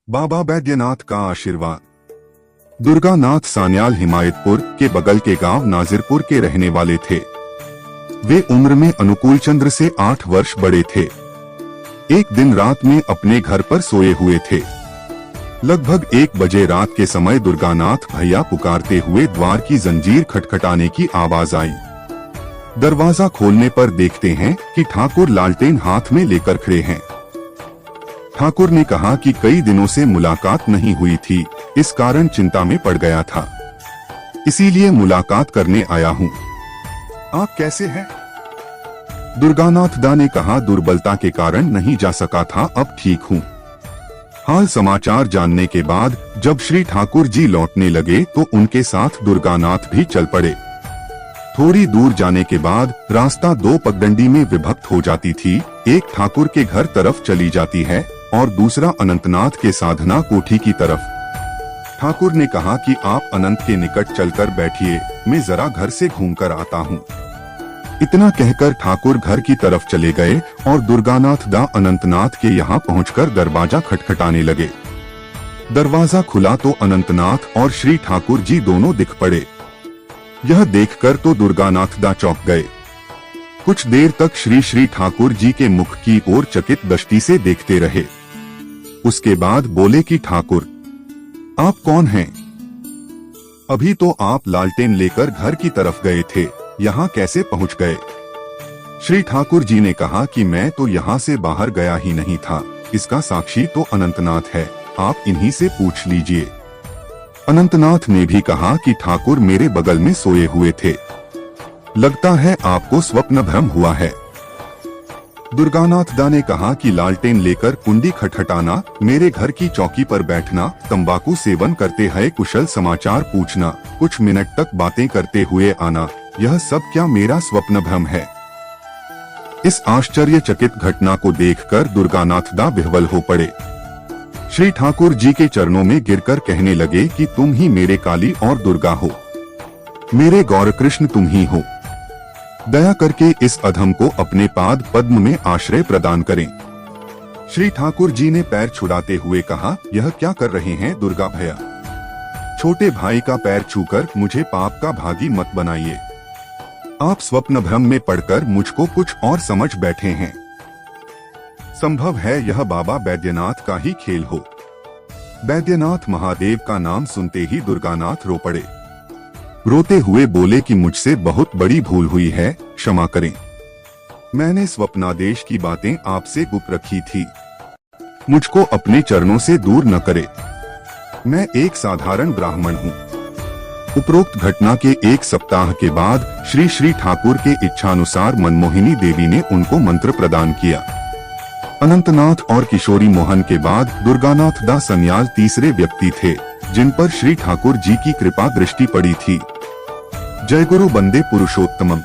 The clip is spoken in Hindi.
बाबा बैद्यनाथ का आशीर्वाद। दुर्गानाथ सान्याल हिमायतपुर के बगल के गांव नाजिरपुर के रहने वाले थे। वे उम्र में अनुकूल चंद्र से 8 वर्ष बड़े थे। एक दिन रात में अपने घर पर सोए हुए थे। लगभग 1 बजे रात के समय दुर्गानाथ भैया पुकारते हुए द्वार की जंजीर खटखटाने की आवाज आई। दरवाजा खोलने पर देखते हैं कि ठाकुर लालटेन हाथ में लेकर खड़े हैं। ठाकुर ने कहा कि कई दिनों से मुलाकात नहीं हुई थी, इस कारण चिंता में पड़ गया था, इसीलिए मुलाकात करने आया हूँ। आप कैसे हैं? दुर्गानाथ दा ने कहा, दुर्बलता के कारण नहीं जा सका था, अब ठीक हूँ। हाल समाचार जानने के बाद जब श्री ठाकुर जी लौटने लगे तो उनके साथ दुर्गानाथ भी चल पड़े। थोड़ी दूर जाने के बाद रास्ता 2 पगडंडी में विभक्त हो जाती थी। एक ठाकुर के घर तरफ चली जाती है और दूसरा अनंतनाथ के साधना कोठी की तरफ। ठाकुर ने कहा कि आप अनंत के निकट चलकर बैठिए, मैं जरा घर से घूमकर आता हूँ। इतना कहकर ठाकुर घर की तरफ चले गए और दुर्गानाथ दा अनंतनाथ के यहाँ पहुंचकर दरवाजा खटखटाने लगे। दरवाजा खुला तो अनंतनाथ और श्री ठाकुर जी दोनों दिख पड़े। यह देखकर तो दुर्गानाथ दा चौंक गए। कुछ देर तक श्री ठाकुर जी के मुख की ओर चकित दृष्टि से देखते रहे। उसके बाद बोले कि ठाकुर, आप कौन हैं? अभी तो आप लालटेन लेकर घर की तरफ गए थे, यहाँ कैसे पहुँच गए? श्री ठाकुर जी ने कहा कि मैं तो यहाँ से बाहर गया ही नहीं था, इसका साक्षी तो अनंतनाथ है, आप इन्हीं से पूछ लीजिए। अनंतनाथ ने भी कहा कि ठाकुर मेरे बगल में सोए हुए थे, लगता है आपको स्वप्न भ्रम हुआ है। दुर्गानाथ दा ने कहा कि लालटेन लेकर कुंडी खटखटाना, मेरे घर की चौकी पर बैठना, तंबाकू सेवन करते हुए कुशल समाचार पूछना, कुछ मिनट तक बातें करते हुए आना, यह सब क्या मेरा स्वप्न भ्रम है? इस आश्चर्यचकित घटना को देखकर दुर्गानाथ दा विह्वल हो पड़े। श्री ठाकुर जी के चरणों में गिरकर कहने लगे कि तुम ही मेरे काली और दुर्गा हो, मेरे गौर कृष्ण तुम ही हो। दया करके इस अधम को अपने पाद पद्म में आश्रय प्रदान करें। श्री ठाकुर जी ने पैर छुड़ाते हुए कहा, यह क्या कर रहे हैं दुर्गा भैया? छोटे भाई का पैर छूकर मुझे पाप का भागी मत बनाइए। आप स्वप्न भ्रम में पड़कर मुझको कुछ और समझ बैठे हैं। संभव है यह बाबा बैद्यनाथ का ही खेल हो। बैद्यनाथ महादेव का नाम सुनते ही दुर्गानाथ रो पड़े। रोते हुए बोले कि मुझसे बहुत बड़ी भूल हुई है, क्षमा करें। मैंने स्वप्नादेश की बातें आपसे गुप्त रखी थी, मुझको अपने चरणों से दूर न करे। मैं एक साधारण ब्राह्मण हूँ। उपरोक्त घटना के 1 सप्ताह के बाद श्री ठाकुर के इच्छानुसार मनमोहिनी देवी ने उनको मंत्र प्रदान किया। अनंतनाथ और किशोरी मोहन के बाद दुर्गानाथ दा सन्याल तीसरे व्यक्ति थे जिन पर श्री ठाकुर जी की कृपा दृष्टि पड़ी थी। जय गुरु बंदे पुरुषोत्तमम।